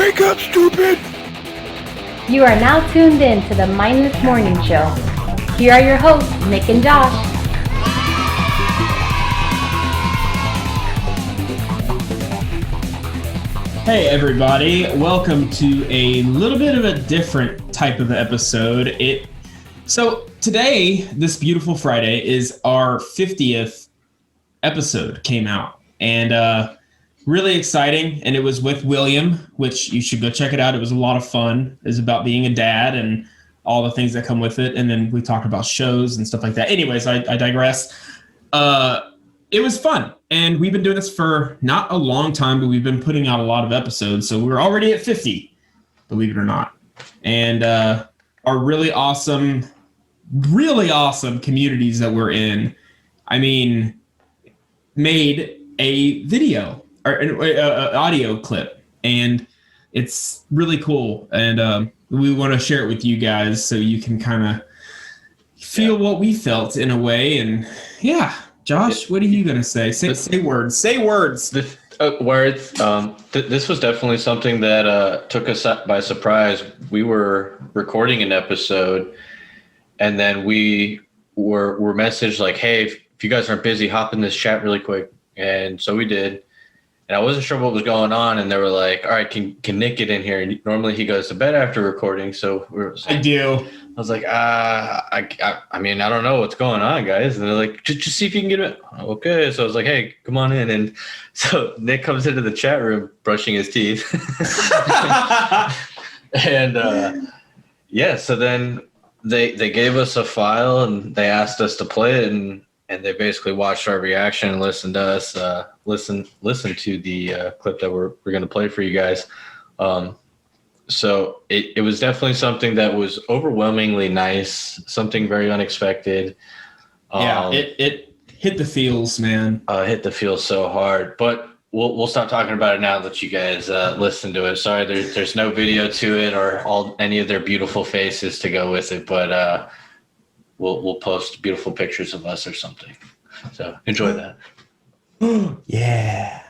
Wake up, stupid! You are now tuned in to the Mindless Morning Show. Here are your hosts, Nick and Josh. Hey everybody, welcome to a little bit of a different type of episode. So today, this beautiful Friday, is our 50th episode came out. And really exciting, and it was with William, which you should go check it out. It was a lot of fun. It was about being a dad and all the things that come with it. And then we talked about shows and stuff like that. Anyways, I digress. It was fun. And we've been doing this for not a long time, but we've been putting out a lot of episodes. So we're already at 50, believe it or not. And our really awesome communities that we're in, made a video or an audio clip, and it's really cool. And we want to share it with you guys so you can kind of feel what we felt in a way. And yeah, Josh, what are you going to say? Say words. Say words. This was definitely something that took us by surprise. We were recording an episode, and then we were messaged like, hey, if you guys aren't busy, hop in this chat really quick. And so we did. And I wasn't sure what was going on, and they were like, all right, can Nick get in here? And normally he goes to bed after recording, so I do. I was like, I don't know what's going on, guys. And they're like, just see if you can get it. Okay. So I was like, hey, come on in. And so Nick comes into the chat room brushing his teeth. And so then they gave us a file, and they asked us to play it, and they basically watched our reaction and listened to us listen to the clip that we're going to play for you guys. So it was definitely something that was overwhelmingly nice, something very unexpected. It hit the feels, man. Hit the feels so hard, but we'll stop talking about it now that you guys listen to it. Sorry, there's no video to it or any of their beautiful faces to go with it, but we'll post beautiful pictures of us or something. So enjoy that. Yeah.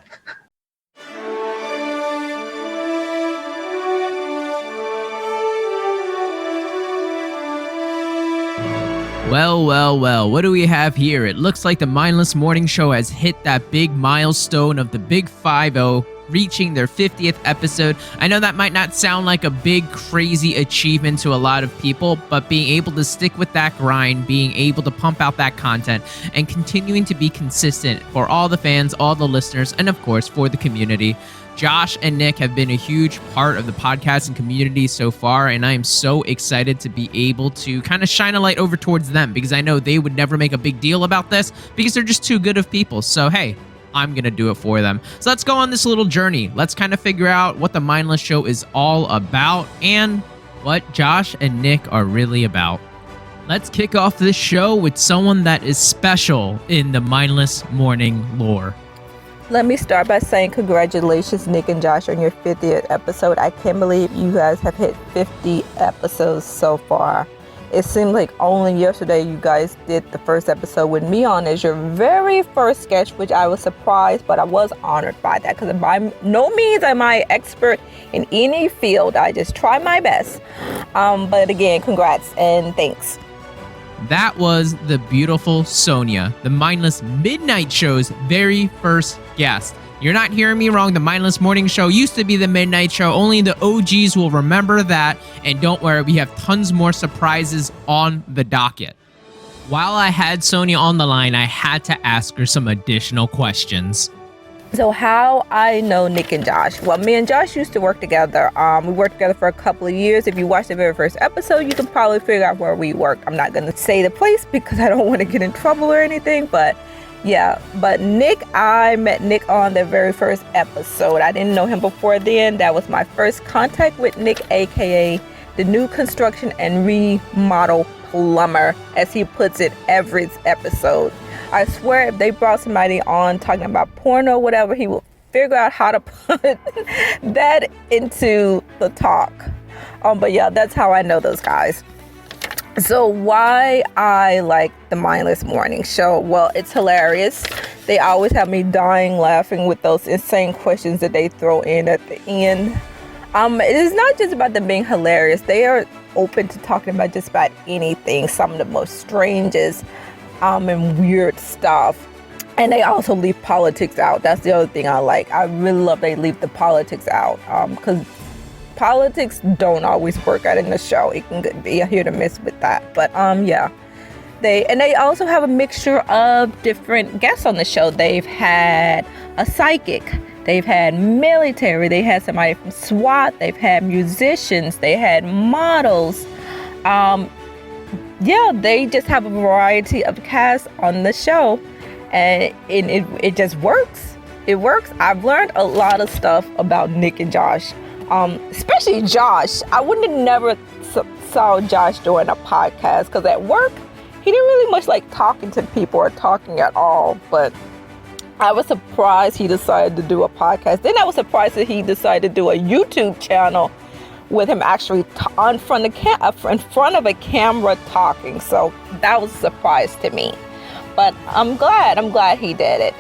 Well, what do we have here? It looks like the Mindless Morning Show has hit that big milestone of the Big 50, reaching their 50th episode. I know that might not sound like a big, crazy achievement to a lot of people, but being able to stick with that grind, being able to pump out that content, and continuing to be consistent for all the fans, all the listeners, and of course, for the community. Josh and Nick have been a huge part of the podcasting community so far, and I am so excited to be able to kind of shine a light over towards them, because I know they would never make a big deal about this because they're just too good of people. So, hey, I'm going to do it for them. So let's go on this little journey. Let's kind of figure out what the Mindless Show is all about and what Josh and Nick are really about. Let's kick off this show with someone that is special in the Mindless Morning lore. Let me start by saying congratulations, Nick and Josh, on your 50th episode. I can't believe you guys have hit 50 episodes so far. It seemed like only yesterday you guys did the first episode with me on as your very first sketch, which I was surprised, but I was honored by that, because by no means am I expert in any field. I just try my best. But again, congrats and thanks. That was the beautiful Sonia, the Mindless Midnight Show's very first guest. You're not hearing me wrong. The Mindless Morning Show used to be the Midnight Show. Only the OGs will remember that. And don't worry, we have tons more surprises on the docket. While I had Sonia on the line, I had to ask her some additional questions. So how I know Nick and Josh? Well, me and Josh used to work together. We worked together for a couple of years. If you watch the very first episode, you can probably figure out where we worked. I'm not going to say the place because I don't want to get in trouble or anything, but yeah. But Nick, I met Nick on the very first episode. I didn't know him before then. That was my first contact with Nick, aka the new construction and remodel plumber, as he puts it every episode. I swear if they brought somebody on talking about porno or whatever, he will figure out how to put that into the talk. But yeah, that's how I know those guys. So why I like the Mindless Morning Show? Well, it's hilarious. They always have me dying laughing with those insane questions that they throw in at the end. It is not just about them being hilarious. They are open to talking about just about anything, some of the most strangest and weird stuff. And they also leave politics out. That's the other thing I like. I really love they leave the politics out, because politics don't always work out in the show. It can be a hit or miss with that. But yeah. They also have a mixture of different guests on the show. They've had a psychic. They've had military. They had somebody from SWAT. They've had musicians. They had models. Yeah, they just have a variety of casts on the show. And it just works. It works. I've learned a lot of stuff about Nick and Josh. Especially Josh. I wouldn't have never saw Josh doing a podcast, because at work, he didn't really much like talking to people or talking at all. But I was surprised he decided to do a podcast. Then I was surprised that he decided to do a YouTube channel with him actually in front of a camera talking. So that was a surprise to me. But I'm glad he did it.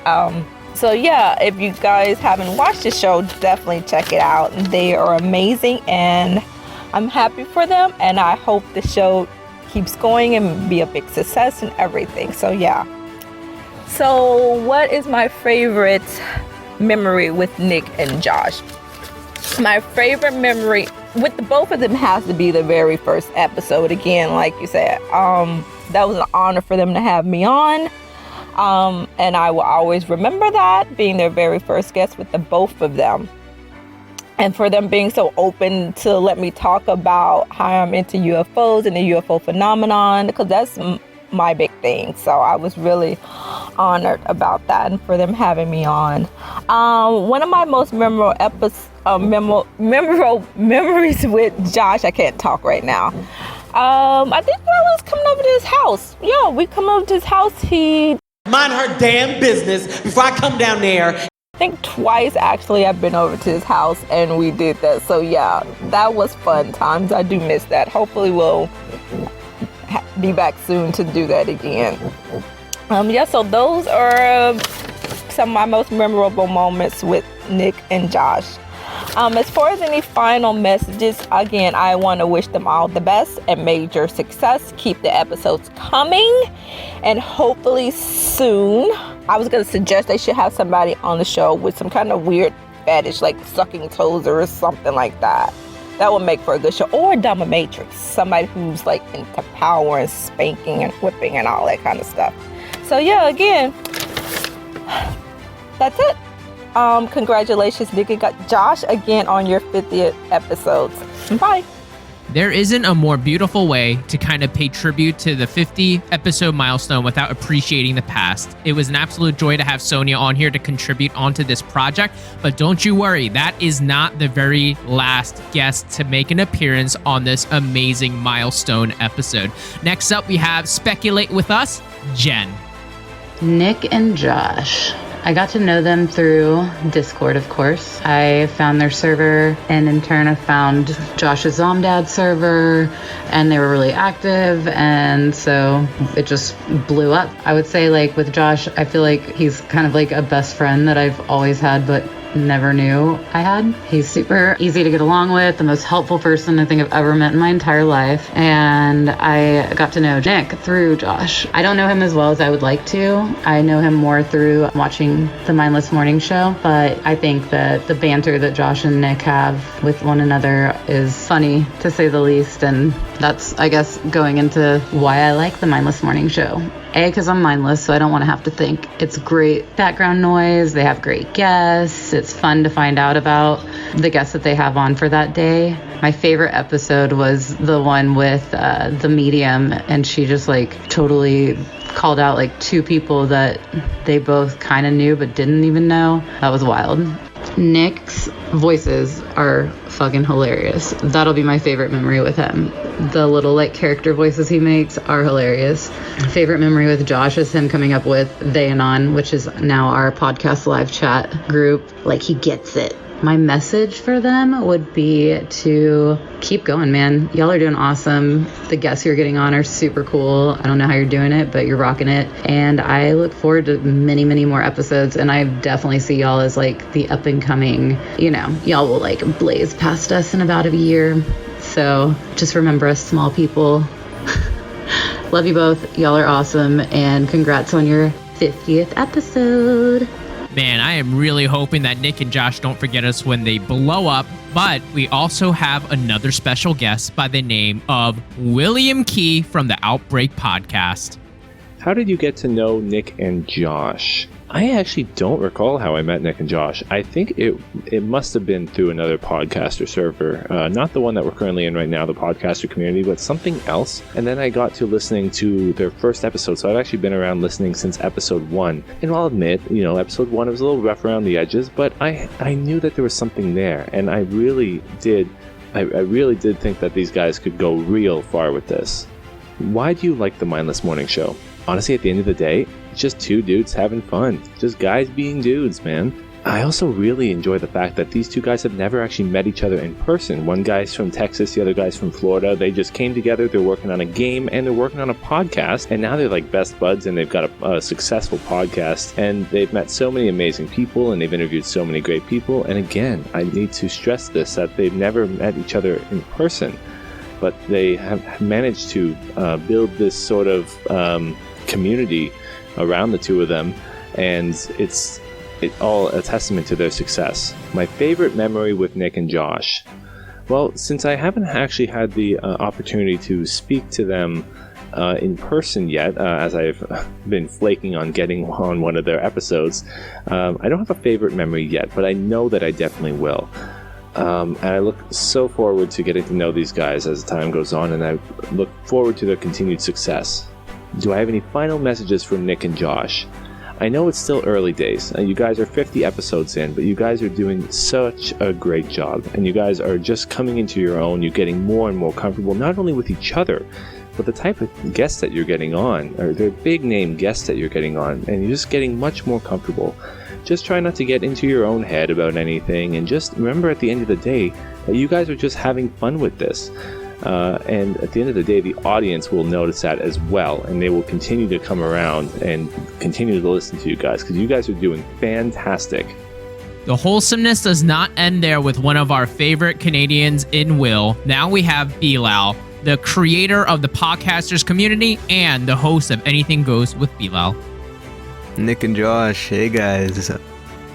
So yeah, if you guys haven't watched the show, definitely check it out. They are amazing, and I'm happy for them. And I hope the show keeps going and be a big success and everything. So yeah. So what is my favorite memory with Nick and Josh? My favorite memory with the both of them has to be the very first episode. Again, like you said, that was an honor for them to have me on. And I will always remember that, being their very first guest with the both of them. And for them being so open to let me talk about how I'm into UFOs and the UFO phenomenon, because that's my big thing. So I was really honored about that, and for them having me on. One of my most memorable memories with Josh, I can't talk right now. I think when I was coming over to his house. Yeah, we come over to his house. He mind her damn business before I come down there. I think twice actually I've been over to his house and we did that. So yeah, that was fun times. I do miss that. Hopefully we'll be back soon to do that again. Yeah, so those are some of my most memorable moments with Nick and Josh. As far as any final messages, again, I want to wish them all the best and major success. Keep the episodes coming, and hopefully soon, I was going to suggest they should have somebody on the show with some kind of weird fetish, like sucking toes or something like that. That would make for a good show. Or a dominatrix, somebody who's like into power and spanking and whipping and all that kind of stuff. So yeah, again, that's it. Congratulations, Nick and Josh, again on your 50th episodes. Bye. There isn't a more beautiful way to kind of pay tribute to the 50 episode milestone without appreciating the past. It was an absolute joy to have Sonia on here to contribute onto this project, but don't you worry, that is not the very last guest to make an appearance on this amazing milestone episode. Next up, we have Speculate With Us, Jen. Nick and Josh. I got to know them through Discord, of course. I found their server, and in turn I found Josh's Zomdad server, and they were really active, and so it just blew up. I would say, like, with Josh, I feel like he's kind of like a best friend that I've always had, but never knew I had. He's super easy to get along with, the most helpful person I think I've ever met in my entire life, and I got to know Nick through Josh. I don't know him as well as I would like to. I know him more through watching the Mindless Morning Show, but I think that the banter that Josh and Nick have with one another is funny, to say the least, and that's, I guess, going into why I like the Mindless Morning Show. A, because I'm mindless, so I don't want to have to think. It's great background noise. They have great guests. It's fun to find out about the guests that they have on for that day. My favorite episode was the one with the medium, and she just like totally called out like two people that they both kind of knew but didn't even know. That was wild. Nick's voices are fucking hilarious. That'll be my favorite memory with him. The little like character voices he makes are hilarious. Favorite memory with Josh is him coming up with They and On, which is now our podcast live chat group. Like, he gets it. my message for them would be to keep going, man. Y'all are doing awesome. The guests you're getting on are super cool. I don't know how you're doing it, but you're rocking it. And I look forward to many, many more episodes. And I definitely see y'all as like the up and coming, y'all will like blaze past us in about a year. So just remember us small people. Love you both. Y'all are awesome. And congrats on your 50th episode. Man, I am really hoping that Nick and Josh don't forget us when they blow up. But we also have another special guest by the name of William Key from the Outbreak Podcast. How did you get to know Nick and Josh? I actually don't recall how I met Nick and Josh. I think it must have been through another podcaster server. Not the one that we're currently in right now, the podcaster community, but something else. And then I got to listening to their first episode. So I've actually been around listening since episode 1. And I'll admit, episode 1 was a little rough around the edges, but I knew that there was something there. And I really did think that these guys could go real far with this. Why do you like the Mindless Morning Show? Honestly, at the end of the day, it's just two dudes having fun. Just guys being dudes, man. I also really enjoy the fact that these two guys have never actually met each other in person. One guy's from Texas, the other guy's from Florida. They just came together, they're working on a game, and they're working on a podcast. And now they're like best buds, and they've got a successful podcast. And they've met so many amazing people, and they've interviewed so many great people. And again, I need to stress this, that they've never met each other in person. But they have managed to build this sort of community around the two of them, and it's all a testament to their success. My favorite memory with Nick and Josh. Well, since I haven't actually had the opportunity to speak to them in person yet, as I've been flaking on getting on one of their episodes, I don't have a favorite memory yet, but I know that I definitely will. And I look so forward to getting to know these guys as time goes on, and I look forward to their continued success. Do I have any final messages for Nick and Josh? I know it's still early days. You guys are 50 episodes in, but you guys are doing such a great job. And you guys are just coming into your own. You're getting more and more comfortable, not only with each other, but the type of guests that you're getting on, or they're big name guests that you're getting on, and you're just getting much more comfortable. Just try not to get into your own head about anything, and just remember at the end of the day that you guys are just having fun with this. And at the end of the day, the audience will notice that as well, and they will continue to come around and continue to listen to you guys, because you guys are doing fantastic. The wholesomeness does not end there with one of our favorite Canadians in Will. Now we have Bilal, the creator of the podcasters community and the host of Anything Goes with Bilal. Nick and Josh, hey guys.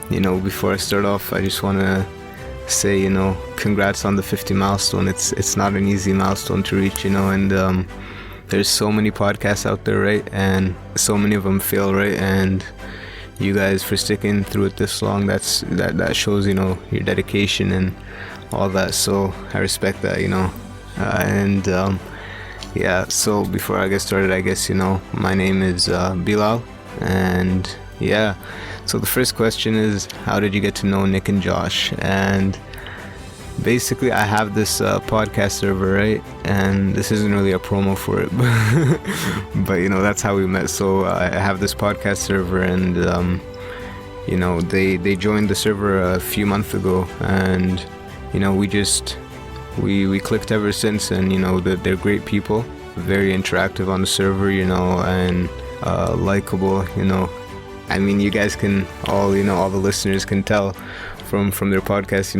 Before I start off, I just want to say, congrats on the 50 milestone. It's not an easy milestone to reach, and there's so many podcasts out there, right? And so many of them fail, right? And you guys for sticking through it this long, that shows, your dedication and all that. So I respect that, yeah. So before I get started, I guess, my name is Bilal, and yeah. So the first question is, how did you get to know Nick and Josh? And basically, I have this podcast server, right? And this isn't really a promo for it, but that's how we met. So I have this podcast server, and they joined the server a few months ago, and we clicked ever since. And they're great people, very interactive on the server, and likable, I mean, you guys can all, all the listeners can tell from their podcast,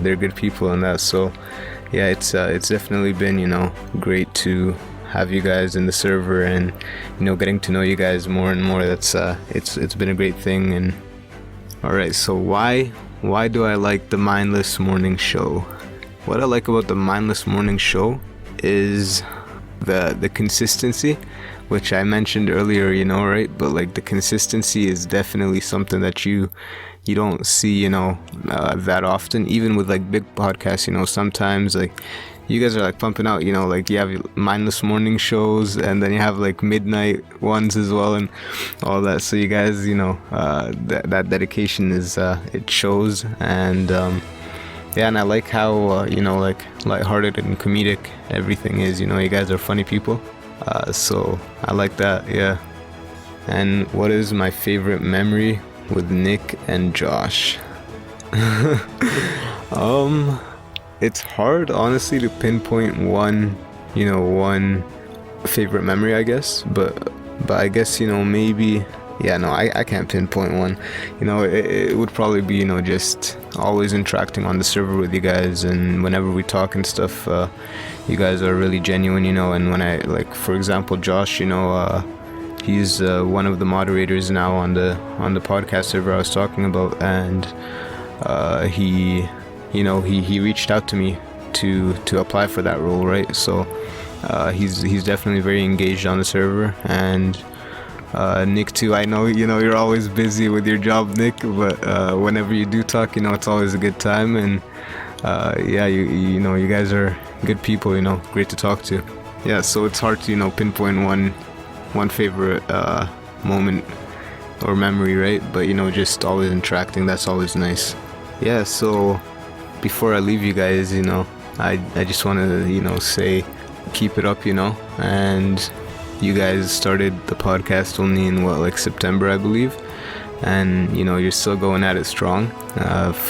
they're good people and that. So yeah, it's definitely been, great to have you guys in the server, and getting to know you guys more and more. That's it's been a great thing. And all right, so why do I like the Mindless Morning Show? What I like about the Mindless Morning Show is the consistency, which I mentioned earlier, right? But like the consistency is definitely something that you don't see, that often. Even with like big podcasts, sometimes like you guys are like pumping out, like you have mindless morning shows, and then you have like midnight ones as well, and all that. So you guys, that dedication is it shows. And yeah, and I like how like lighthearted and comedic everything is. You guys are funny people. So I like that, yeah. And what is my favorite memory with Nick and Josh? It's hard, honestly, to pinpoint one favorite memory, I guess. But I guess, maybe, yeah, no, I can't pinpoint one. It would probably be, just always interacting on the server with you guys, and whenever we talk and stuff, you guys are really genuine, and when I, like, for example, Josh, he's one of the moderators now on the podcast server I was talking about, and he reached out to me to apply for that role, right? So he's definitely very engaged on the server, and Nick too. I know you're always busy with your job, Nick, but whenever you do talk, it's always a good time, and yeah, you guys are good people, great to talk to. Yeah, so it's hard to pinpoint one favorite moment or memory, right? But just always interacting, that's always nice. Yeah, so before I leave you guys, I just want to say keep it up, and you guys started the podcast only in September, I believe, and you're still going at it strong,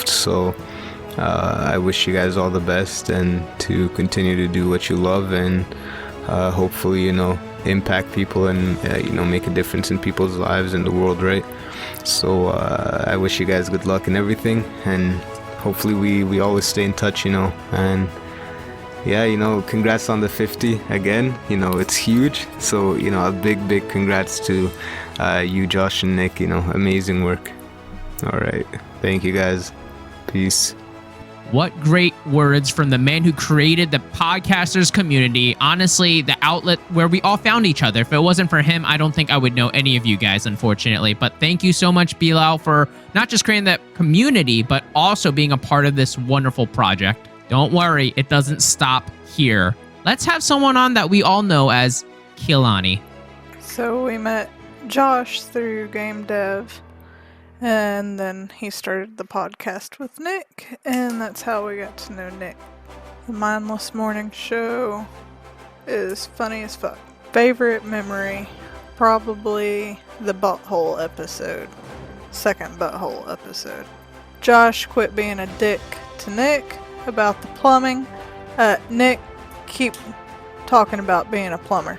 so I wish you guys all the best, and to continue to do what you love, and hopefully impact people, and make a difference in people's lives in the world, right? So I wish you guys good luck and everything, and hopefully we always stay in touch, and yeah, congrats on the 50 again. It's huge. So, a big congrats to you, Josh and Nick. Amazing work. All right. Thank you, guys. Peace. What great words from the man who created the podcasters community. Honestly, the outlet where we all found each other. If it wasn't for him, I don't think I would know any of you guys, unfortunately. But thank you so much, Bilal, for not just creating that community, but also being a part of this wonderful project. Don't worry, it doesn't stop here. Let's have someone on that we all know as Kehlani. So we met Josh through game dev, and then he started the podcast with Nick, and that's how we got to know Nick. The Mindless Morning Show is funny as fuck. Favorite memory, probably the butthole episode. Second butthole episode. Josh quit being a dick to Nick about the plumbing. Nick, keep talking about being a plumber.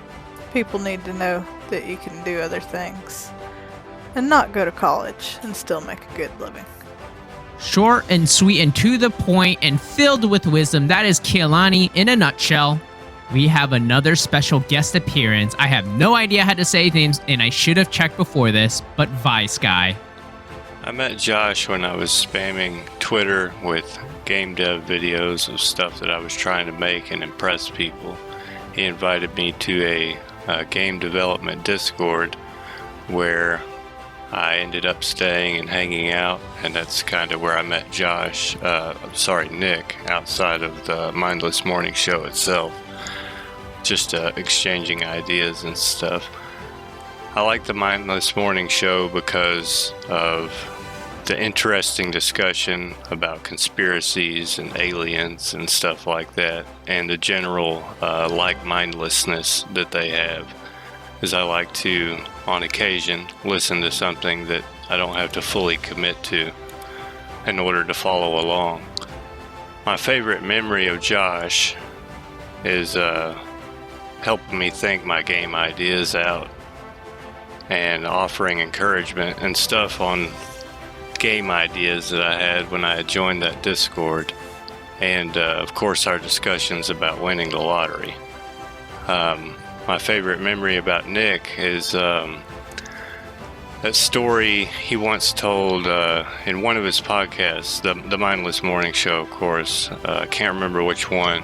People need to know that you can do other things and not go to college and still make a good living. Short and sweet and to the point and filled with wisdom. That is Kehlani in a nutshell. We have another special guest appearance. I have no idea how to say names, and I should have checked before this, but Vice Guy. I met Josh when I was spamming Twitter with game dev videos of stuff that I was trying to make and impress people. He invited me to a game development Discord where I ended up staying and hanging out, and that's kind of where I met Nick, outside of the Mindless Morning Show itself. Just exchanging ideas and stuff. I like the Mindless Morning Show because of the interesting discussion about conspiracies and aliens and stuff like that, and the general like-mindlessness that they have. As I like to, on occasion, listen to something that I don't have to fully commit to in order to follow along. My favorite memory of Josh is helping me think my game ideas out and offering encouragement and stuff on game ideas that I had when I had joined that Discord, and of course our discussions about winning the lottery. My favorite memory about Nick is that story he once told in one of his podcasts, the Mindless Morning Show, of course. I can't remember which one.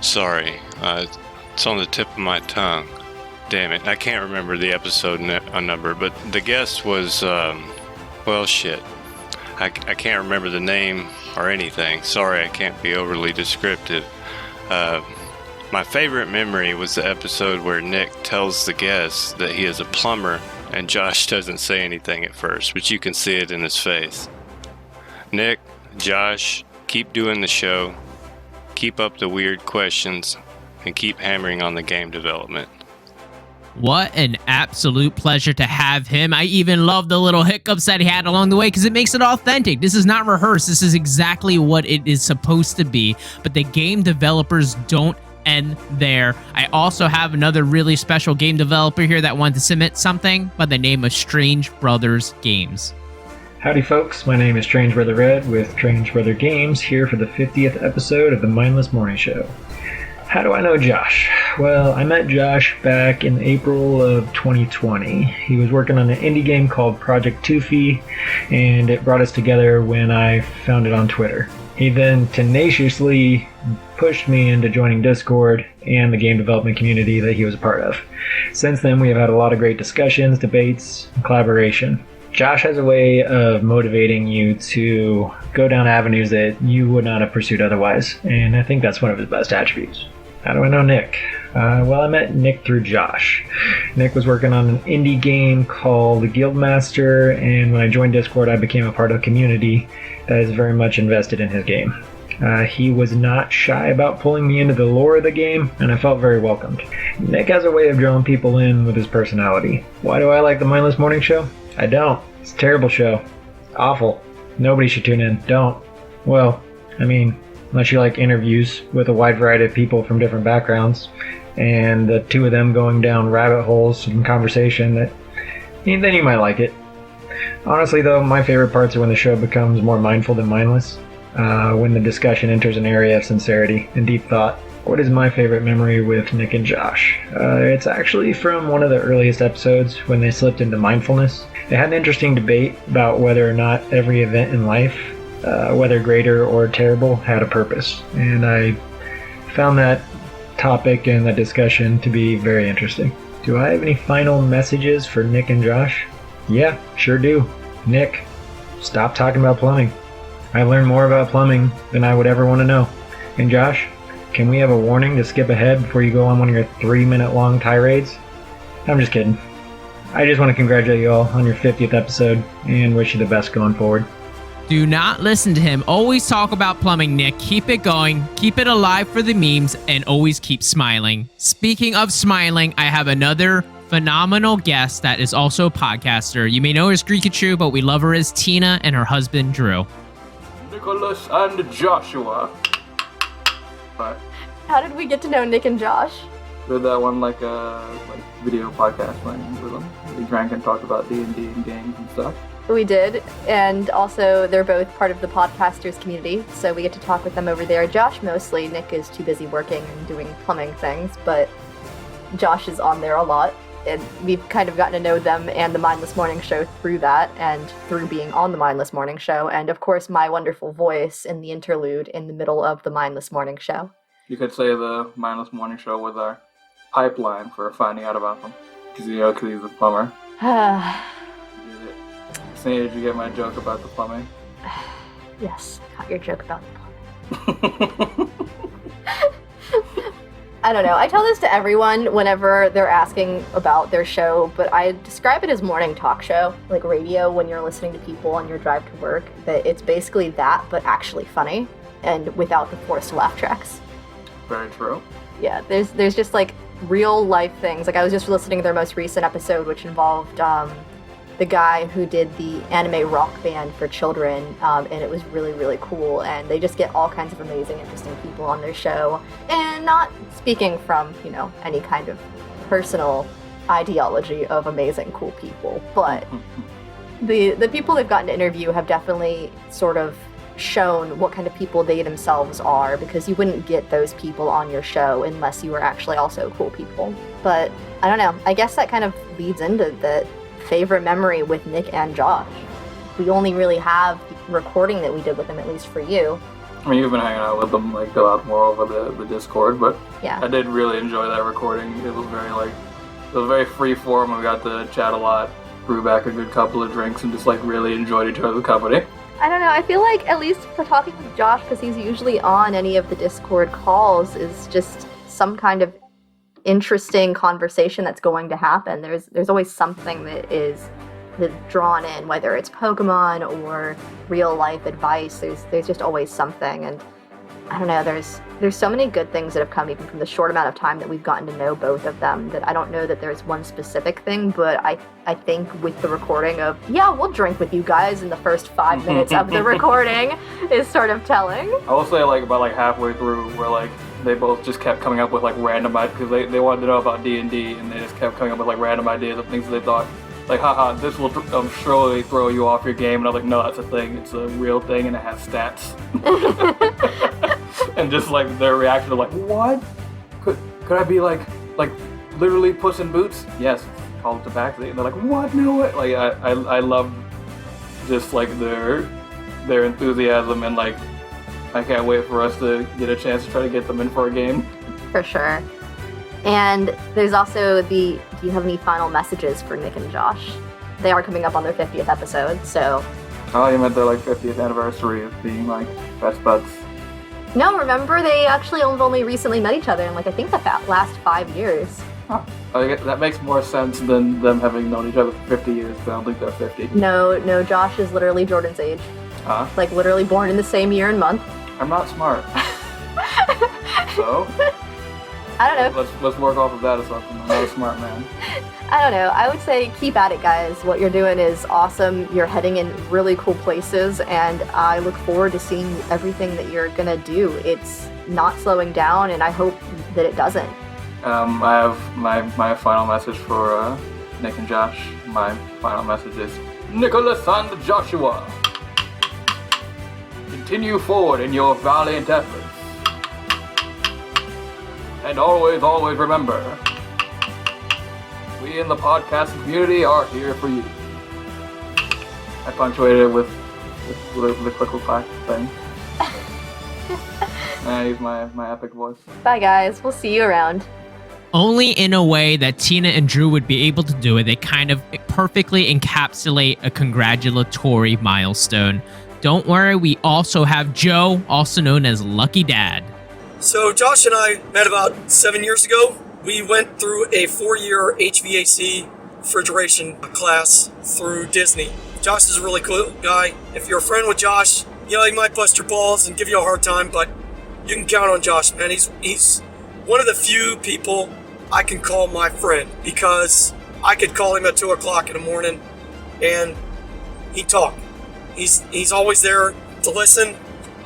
Sorry, it's on the tip of my tongue. Damn it, I can't remember the episode number, but the guest was, well, shit. I can't remember the name or anything. Sorry, I can't be overly descriptive. My favorite memory was the episode where Nick tells the guest that he is a plumber, and Josh doesn't say anything at first, but you can see it in his face. Nick, Josh, keep doing the show, keep up the weird questions, and keep hammering on the game development. What an absolute pleasure to have him. I even love the little hiccups that he had along the way because it makes it authentic. This is not rehearsed. This is exactly what it is supposed to be. But the game developers don't end there. I also have another really special game developer here that wanted to submit something by the name of Strange Brothers Games. Howdy folks, my name is Strange Brother Red with Strange Brother Games, here for the 50th episode of the Mindless Morning Show. How do I know Josh? Well, I met Josh back in April of 2020. He was working on an indie game called Project Toofy, and it brought us together when I found it on Twitter. He then tenaciously pushed me into joining Discord and the game development community that he was a part of. Since then, we have had a lot of great discussions, debates, and collaboration. Josh has a way of motivating you to go down avenues that you would not have pursued otherwise, and I think that's one of his best attributes. How do I know Nick? Well, I met Nick through Josh. Nick was working on an indie game called Guildmaster, and when I joined Discord, I became a part of a community that is very much invested in his game. He was not shy about pulling me into the lore of the game, and I felt very welcomed. Nick has a way of drawing people in with his personality. Why do I like the Mindless Morning Show? I don't. It's a terrible show. Awful. Nobody should tune in. Don't. Well, I mean, unless you like interviews with a wide variety of people from different backgrounds, and the two of them going down rabbit holes in conversation, then you might like it. Honestly though, my favorite parts are when the show becomes more mindful than mindless, when the discussion enters an area of sincerity and deep thought. What is my favorite memory with Nick and Josh? It's actually from one of the earliest episodes when they slipped into mindfulness. They had an interesting debate about whether or not every event in life, whether greater or terrible, had a purpose. And I found that topic and the discussion to be very interesting. Do I have any final messages for Nick and Josh? Yeah, sure do. Nick, stop talking about plumbing. I learned more about plumbing than I would ever want to know. And Josh, can we have a warning to skip ahead before you go on one of your 3-minute long tirades? I'm just kidding. I just want to congratulate you all on your 50th episode and wish you the best going forward. Do not listen to him. Always talk about plumbing, Nick. Keep it going. Keep it alive for the memes and always keep smiling. Speaking of smiling, I have another phenomenal guest that is also a podcaster. You may know her as Greekachu, but we love her as Tina and her husband, Drew. Nicholas and Joshua. Right. How did we get to know Nick and Josh? We did that one like video podcast thing with them. We drank and talked about D&D and games and stuff. We did, and also they're both part of the podcasters community, so we get to talk with them over there. Josh mostly. Nick is too busy working and doing plumbing things, but Josh is on there a lot, and we've kind of gotten to know them and the Mindless Morning Show through that, and through being on the Mindless Morning Show, and of course my wonderful voice in the interlude in the middle of the Mindless Morning Show. You could say the Mindless Morning Show was our pipeline for finding out about them, because he's a plumber. Say, did you get my joke about the plumbing? Yes, I got your joke about the plumbing. I don't know. I tell this to everyone whenever they're asking about their show, but I describe it as morning talk show, like radio when you're listening to people on your drive to work. That it's basically that, but actually funny, and without the forced laugh tracks. Very true. Yeah, there's just like real life things. Like I was just listening to their most recent episode, which involved the guy who did the anime rock band for children, and it was really, really cool. And they just get all kinds of amazing, interesting people on their show. And not speaking from, any kind of personal ideology of amazing, cool people, but the people they've gotten to interview have definitely sort of shown what kind of people they themselves are, because you wouldn't get those people on your show unless you were actually also cool people. But I don't know, I guess that kind of leads into the favorite memory with Nick and Josh. We only really have the recording that we did with them, at least for you. I mean, you've been hanging out with them like a lot more over the Discord, but yeah, I did really enjoy that recording. It was very free form, and we got to chat a lot, brew back a good couple of drinks, and just like really enjoyed each other's company. I don't know, I feel like at least for talking with Josh, because he's usually on any of the Discord calls, is just some kind of interesting conversation that's going to happen. There's always something that's drawn in, whether it's Pokemon or real life advice. There's just always something, and I don't know, there's so many good things that have come even from the short amount of time that we've gotten to know both of them that I don't know that there's one specific thing, but I think with the recording of, yeah, we'll drink with you guys in the first 5 minutes of the recording is sort of telling. I will say, like, about like halfway through, where like they both just kept coming up with like random ideas, because they wanted to know about D&D, and they just kept coming up with like random ideas of things that they thought, like, haha, this will surely throw you off your game. And I was like, no, that's a thing. It's a real thing, and it has stats. And just like their reaction of like, what? Could I be like literally Puss in Boots? Yes, call it the back. And they're like, what? No way. Like I love just like their enthusiasm, and like I can't wait for us to get a chance to try to get them in for a game. For sure. And there's also do you have any final messages for Nick and Josh? They are coming up on their 50th episode, so. Oh, you meant their like 50th anniversary of being like best buds. No, remember they actually only recently met each other in like I think the last 5 years. Huh. That makes more sense than them having known each other for 50 years, but I don't think they're 50. No, Josh is literally Jordan's age. Huh? Like literally born in the same year and month. I'm not smart. So? I don't know. Let's work off of that assumption. I'm not a smart man. I don't know. I would say keep at it, guys. What you're doing is awesome. You're heading in really cool places, and I look forward to seeing everything that you're gonna do. It's not slowing down, and I hope that it doesn't. I have my final message for Nick and Josh. My final message is, Nicholas and Joshua, continue forward in your valiant efforts. And always, always remember, we in the podcast community are here for you. I punctuated it with the clickle clack thing. And I use my epic voice. Bye, guys. We'll see you around. Only in a way that Tina and Drew would be able to do it, they kind of perfectly encapsulate a congratulatory milestone. Don't worry, we also have Joe, also known as Lucky Dad. So Josh and I met about 7 years ago. We went through a 4-year HVAC refrigeration class through Disney. Josh is a really cool guy. If you're a friend with Josh, you know, he might bust your balls and give you a hard time, but you can count on Josh, man. He's one of the few people I can call my friend, because I could call him at 2 o'clock in the morning and he'd talk. He's always there to listen.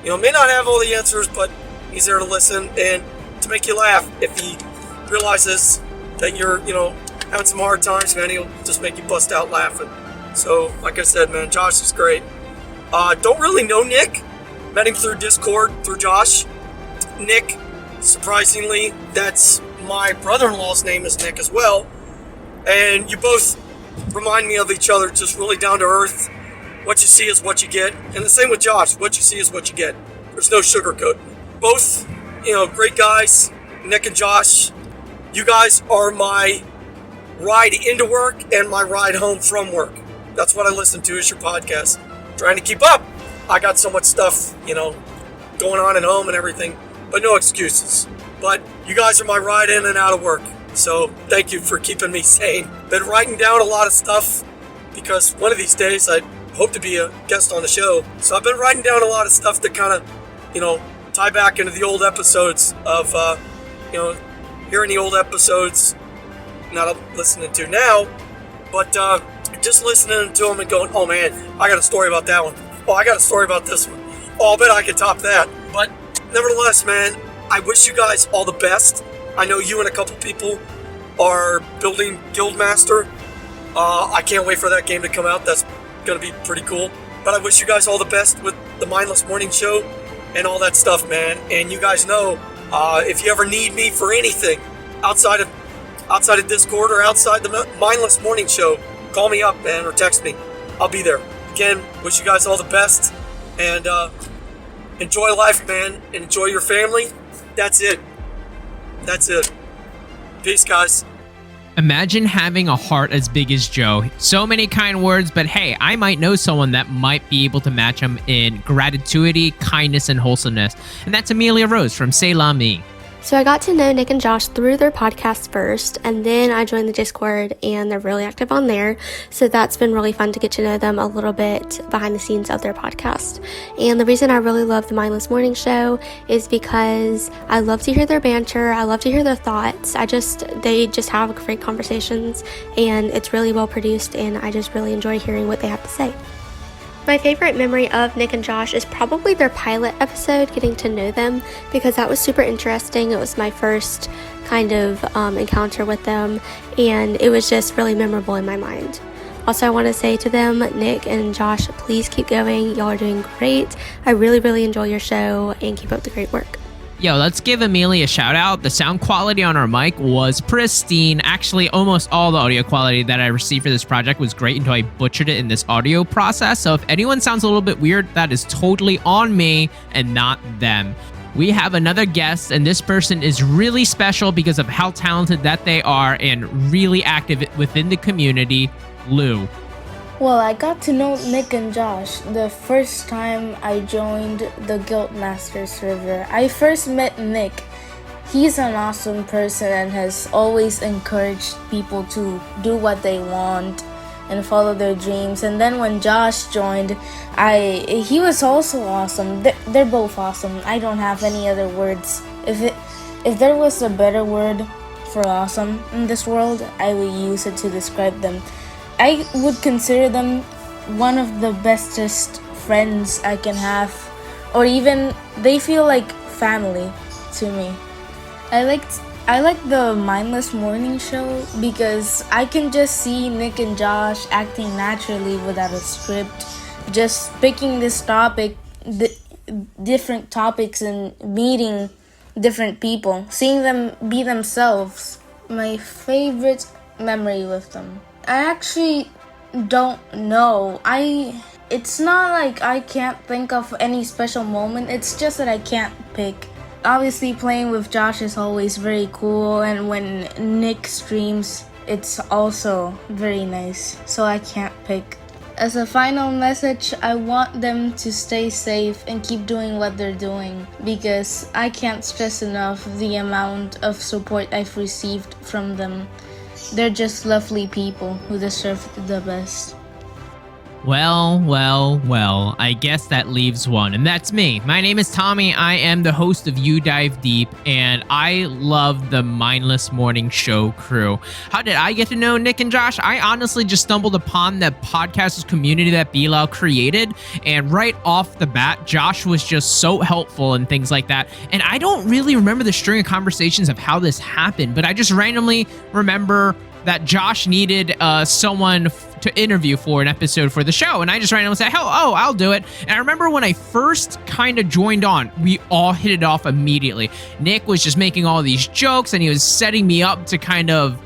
You know, may not have all the answers, but he's there to listen and to make you laugh. If he realizes that you're, you know, having some hard times, man, he'll just make you bust out laughing. So, like I said, man, Josh is great. Don't really know Nick. Met him through Discord, through Josh. Nick, surprisingly, that's my brother-in-law's name is Nick as well. And you both remind me of each other, just really down to earth. What you see is what you get. And the same with Josh. What you see is what you get. There's no sugarcoat. Both, you know, great guys. Nick and Josh, you guys are my ride into work and my ride home from work. That's what I listen to, is your podcast. Trying to keep up. I got so much stuff, you know, going on at home and everything, but no excuses. But you guys are my ride in and out of work. So thank you for keeping me sane. Been writing down a lot of stuff, because one of these days I hope to be a guest on the show. So I've been writing down a lot of stuff that kind of, you know, tie back into the old episodes of, you know, hearing the old episodes, not listening to now, but just listening to them and going, oh man, I got a story about that one. Oh, I got a story about this one. Oh, I bet I could top that. But nevertheless, man, I wish you guys all the best. I know you and a couple people are building Guildmaster. I can't wait for that game to come out. That's going to be pretty cool. But I wish you guys all the best with the Mindless Morning Show and all that stuff, man. And you guys know, if you ever need me for anything outside of Discord or outside the Mindless Morning Show, call me up, man, or text me. I'll be there. Again, wish you guys all the best, and enjoy life, man, and enjoy your family. That's it. Peace, guys. Imagine having a heart as big as Joe. So many kind words, but hey, I might know someone that might be able to match him in gratitude, kindness, and wholesomeness. And that's Amelia Rose from C'est La Me. So I got to know Nick and Josh through their podcast first, and then I joined the Discord, and they're really active on there. So that's been really fun to get to know them a little bit behind the scenes of their podcast. And the reason I really love the Mindless Morning Show is because I love to hear their banter. I love to hear their thoughts. They just have great conversations, and it's really well produced, and I just really enjoy hearing what they have to say. My favorite memory of Nick and Josh is probably their pilot episode, getting to know them, because that was super interesting. It was my first kind of encounter with them, and it was just really memorable in my mind. Also, I want to say to them, Nick and Josh, please keep going. Y'all are doing great. I really, really enjoy your show, and keep up the great work. Yo, let's give Amelia a shout out. The sound quality on our mic was pristine. Actually, almost all the audio quality that I received for this project was great until I butchered it in this audio process. So if anyone sounds a little bit weird, that is totally on me and not them. We have another guest, and this person is really special because of how talented that they are and really active within the community. Lou. Well, I got to know Nick and Josh the first time I joined the Guildmaster server. I first met Nick. He's an awesome person and has always encouraged people to do what they want and follow their dreams. And then when Josh joined, he was also awesome. They're both awesome. I don't have any other words. If there was a better word for awesome in this world, I would use it to describe them. I would consider them one of the bestest friends I can have, or even they feel like family to me. I like the Mindless Morning Show because I can just see Nick and Josh acting naturally without a script, just picking this topic, different topics, and meeting different people, seeing them be themselves. My favorite memory with them, I actually don't know. It's not like I can't think of any special moment. It's just that I can't pick. Obviously, playing with Josh is always very cool, and when Nick streams, it's also very nice. So I can't pick. As a final message, I want them to stay safe and keep doing what they're doing, because I can't stress enough the amount of support I've received from them. They're just lovely people who deserve the best. Well, I guess that leaves one, and that's me. My name is Tommy. I am the host of You Dive Deep, and I love the Mindless Morning Show crew. How did I get to know Nick and Josh? I honestly just stumbled upon the podcasters community that Bilal created, and right off the bat, Josh was just so helpful and things like that. And I don't really remember the string of conversations of how this happened, but I just randomly remember that Josh needed someone to interview for an episode for the show, and I just randomly said, I'll do it. And I remember when I first kind of joined on, we all hit it off immediately. Nick was just making all these jokes, and he was setting me up to kind of,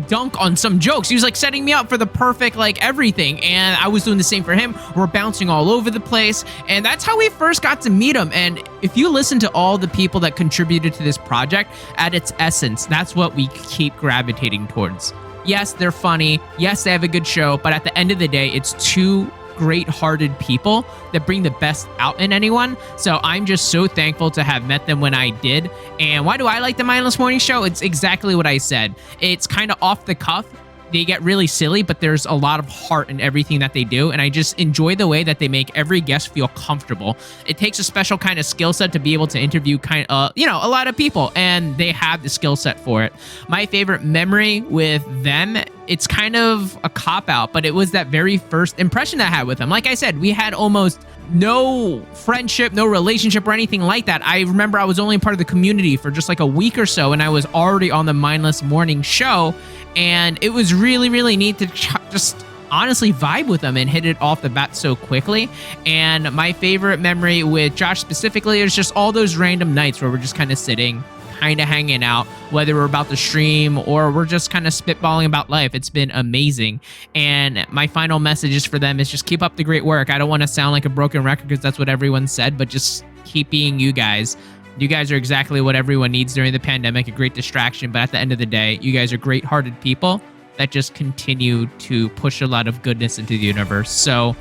dunk on some jokes. He was like setting me up for the perfect everything, and I was doing the same for him. We're bouncing all over the place, and that's how we first got to meet him. And if you listen to all the people that contributed to this project, at its essence, that's what we keep gravitating towards. Yes, they're funny. Yes, they have a good show, but at the end of the day, it's two great-hearted people that bring the best out in anyone. So I'm just so thankful to have met them when I did. And why do I like the Mindless Morning Show? It's exactly what I said. It's kind of off the cuff. They get really silly, but there's a lot of heart in everything that they do, and I just enjoy the way that they make every guest feel comfortable. It takes a special kind of skill set to be able to interview a lot of people, and they have the skill set for it. My favorite memory with them, it's kind of a cop-out, but it was that very first impression I had with them. Like I said, we had almost no friendship, no relationship or anything like that. I remember I was only part of the community for just like a week or so, and I was already on the Mindless Morning Show, and it was really, really neat to just honestly vibe with them and hit it off the bat so quickly. And my favorite memory with Josh specifically is just all those random nights where we're just kind of sitting, kind of hanging out, whether we're about to stream or we're just kind of spitballing about life. It's been amazing. And my final messages for them is just keep up the great work. I don't want to sound like a broken record because that's what everyone said, but just keep being you guys. You guys are exactly what everyone needs during the pandemic, a great distraction. But at the end of the day, you guys are great-hearted people that just continue to push a lot of goodness into the universe. So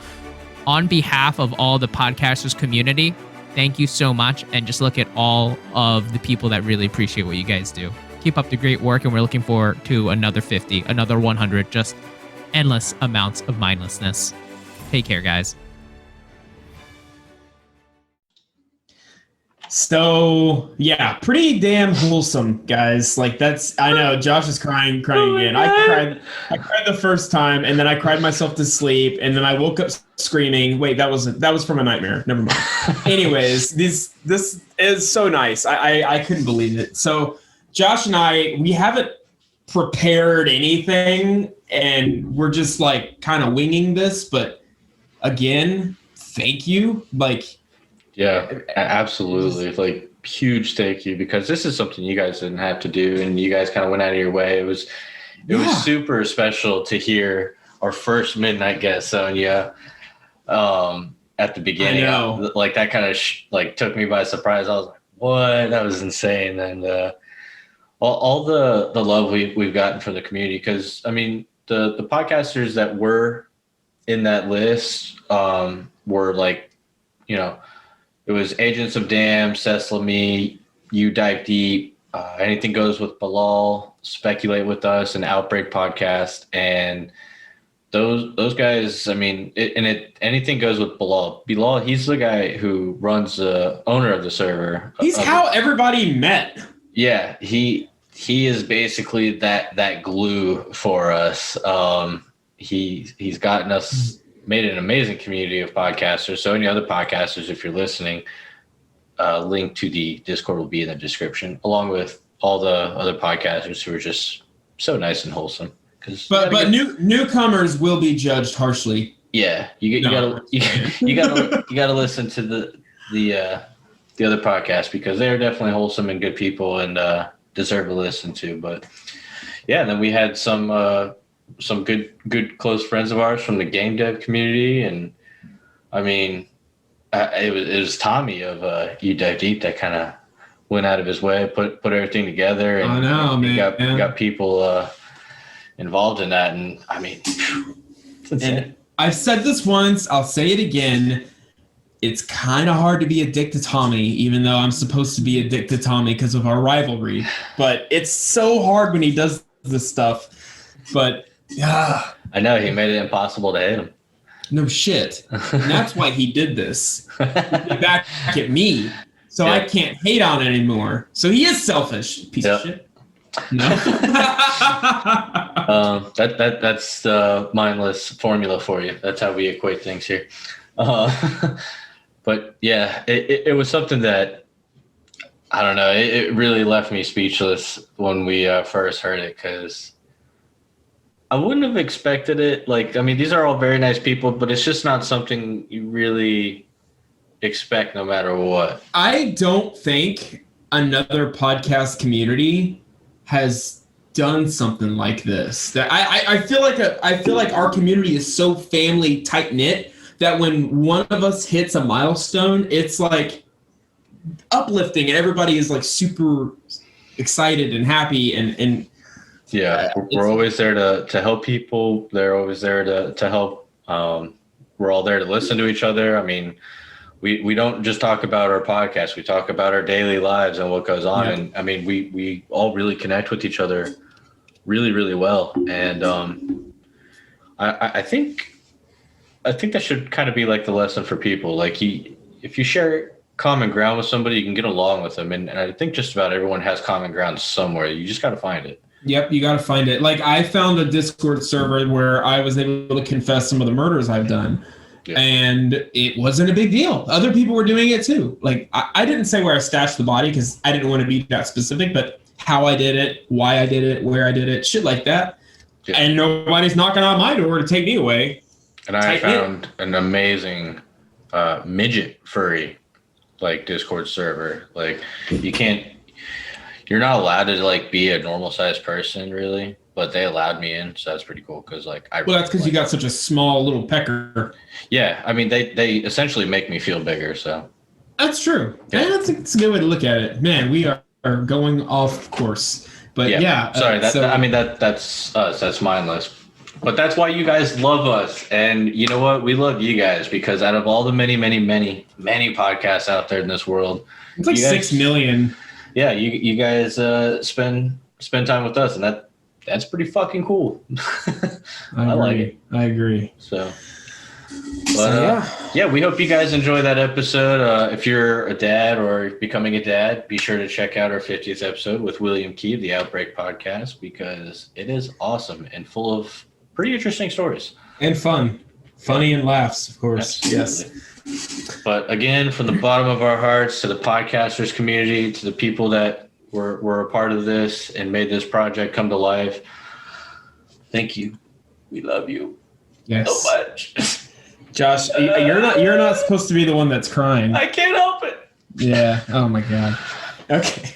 on behalf of all the podcasters community, Thank you so much. And just look at all of the people that really appreciate what you guys do. Keep up the great work, and we're looking forward to another 50, another 100, just endless amounts of mindlessness. Take care, guys. So yeah, pretty damn wholesome, guys. Like I know Josh is crying again. I cried the first time, and then I cried myself to sleep, and then I woke up screaming. Wait, that was from a nightmare. Never mind. Anyways, this is so nice. I couldn't believe it. So Josh and we haven't prepared anything, and we're just like kind of winging this. But again, thank you. Yeah, absolutely. Like, huge thank you, because this is something you guys didn't have to do, and you guys kind of went out of your way. It was super special to hear our first midnight guest, Sonia, at the beginning. I know. Like, that kind of took me by surprise. I was like, what? That was insane. And all the love we've gotten from the community, because, I mean, the podcasters that were in that list were like, you know, it was Agents of Damn, Cecil, me, You Dive Deep, Anything Goes with Bilal, Speculate with Us, and Outbreak Podcast. And those guys, I mean, Anything Goes with Bilal. Bilal, he's the guy who runs the owner of the server. He's how everybody met. Yeah, he is basically that glue for us. He's gotten us, made an amazing community of podcasters. So any other podcasters, if you're listening, link to the Discord will be in the description, along with all the other podcasters who are just so nice and wholesome. But newcomers will be judged harshly. Yeah, you gotta listen to the other podcast, because they're definitely wholesome and good people, and deserve to listen to. But yeah, and then we had some good close friends of ours from the game dev community, and I mean, it was Tommy of You Dive Deep that kind of went out of his way, put everything together, and I know, man. Got people involved in that, and I mean, it's insane. And I've said this once, I'll say it again. It's kind of hard to be a dick to Tommy, even though I'm supposed to be a dick to Tommy because of our rivalry. But it's so hard when he does this stuff. But I know, he made it impossible to hate him. No shit. And that's why he did this. He did back at me, so I can't hate on it anymore. So he is selfish, piece of shit. No. That's the mindless formula for you. That's how we equate things here. But yeah, it was something that, I don't know, it really left me speechless when we first heard it, because I wouldn't have expected it. Like, I mean, these are all very nice people, but it's just not something you really expect no matter what. I don't think another podcast community has done something like this. That I feel like our community is so family tight knit that when one of us hits a milestone, it's like uplifting, and everybody is like super excited and happy, and yeah, we're always there to help people. They're always there to help. We're all there to listen to each other. I mean, we don't just talk about our podcast. We talk about our daily lives and what goes on. Yeah. And I mean, we all really connect with each other really, really well. And I think that should kind of be like the lesson for people. Like, if you share common ground with somebody, you can get along with them. And I think just about everyone has common ground somewhere. You just got to find it. Yep, you got to find it. Like, I found a Discord server where I was able to confess some of the murders I've done. Yeah. And it wasn't a big deal. Other people were doing it too. Like, I didn't say where I stashed the body because I didn't want to be that specific, but how I did it, why I did it, where I did it, shit like that. Yeah. And nobody's knocking on my door to take me away. And I found an amazing midget furry, like, Discord server. Like, you're not allowed to like be a normal sized person really, but they allowed me in, so that's pretty cool. Because that's because you got such a small little pecker. Yeah, I mean, they essentially make me feel bigger, so that's true. Yeah, that's a good way to look at it. Man, we are going off course, but yeah. Sorry, that's us. That's mindless. But that's why you guys love us. And you know what? We love you guys because out of all the many podcasts out there in this world, it's like 6 million. Yeah, you guys spend time with us, and that's pretty fucking cool. I like it. I agree. So we hope you guys enjoy that episode. If you're a dad or becoming a dad, be sure to check out our 50th episode with William Key, the Outbreak Podcast, because it is awesome and full of pretty interesting stories. And funny and laughs, of course. Absolutely. Yes. But again, from the bottom of our hearts to the podcasters community, to the people that were a part of this and made this project come to life, thank you. We love you so much. Josh, you're not supposed to be the one that's crying. I can't help it. Yeah. Oh my God. Okay.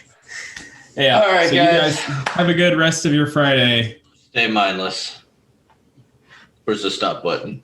Yeah. All right, so guys. You guys have a good rest of your Friday. Stay mindless. Where's the stop button?